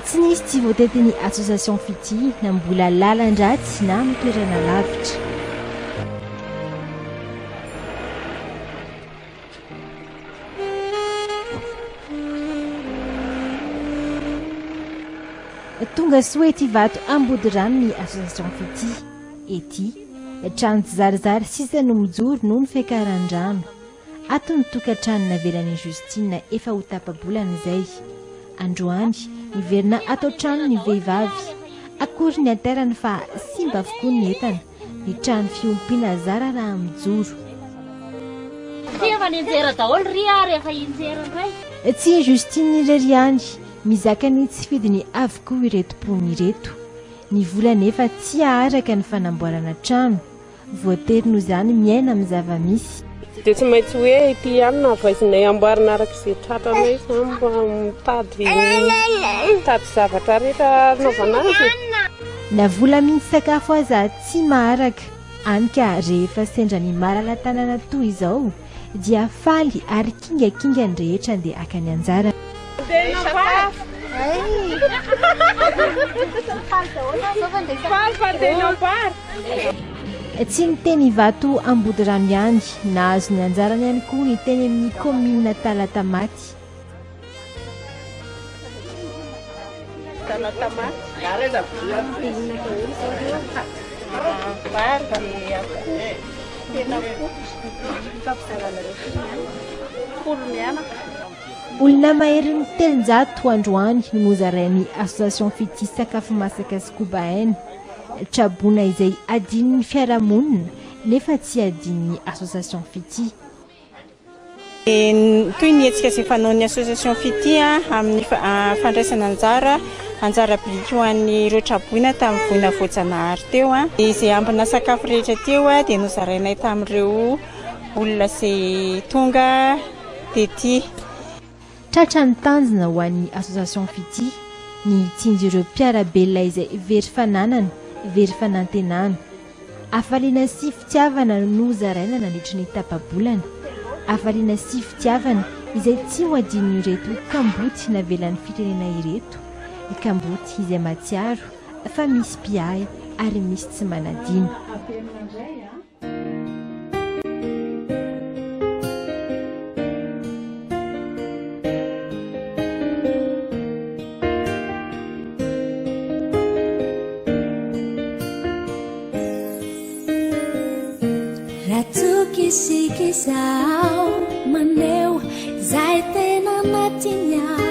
tsy nisy tsy voatetiny association fity na mbola lalan-dratsy na mitoerana lavitra. tonga soety vato ambody rano ny association fity ety trano tsy zarizary sisa no mijoro no ny fiakaran-drano ato ny tokantranona velan'ny Justine efa ho tapa-bolana izay androany niverina atao trano ny vehivavy akory ny aterany fa simba avokoa ny entana ny trano fiompiana zara raha mijoro tsy Justine irery ihany mizaka ny tsy fidiny avokoa ireto pony ireto ny vola nefa tsy aharaka ny fanamboarana trano voatery no izany miaina amin'ny zava-misy dia tsy maintsy hoe ity ihany na vaizinay amboarina araka izay tratranay izany mba mitady zavatra rehetra naovana azy na vola mihitsy sakafo aza tsy maharaka anika rehefa sendra ny malala-tanana toy izao dia faly ary kingakinga ny rehetra andeha akany anjara tsy ny teny vato ambody rano ihany nahazo ny anjarany ihany koa ny teny amin'ny commune Talatamaty olona mahery ny telonjato androany no nozarain'ny association fity sakafo masaka sy kobahaina trabona izay adin'ny fiarahamonina nefa tsy adin'ny association fity toy ny hetsika izay fanaon'ny association fity amin'ny fandraisana anjara biriky ho an'ny ireo traboina tamin'ny voina voajanahary teo izay ambina sakafo rehetra teo dia nozarainay tamin'ireo olona izay tonga tety tratra ny tanjona ho an'ny association fity ny tsinjo ireo mpiarabelona izay very fananana very fanantenana afaliana sy fitiavana no zaraina nandritry ny tapa-bolana afaliana sy fitiavana izay tsy ho adin'ny ireto kamboty navelan'ny firenena ireto kamboty izay matsiaro fa misy mpiahy ary misy tsy manadino Sikisao maneo zay tena natinya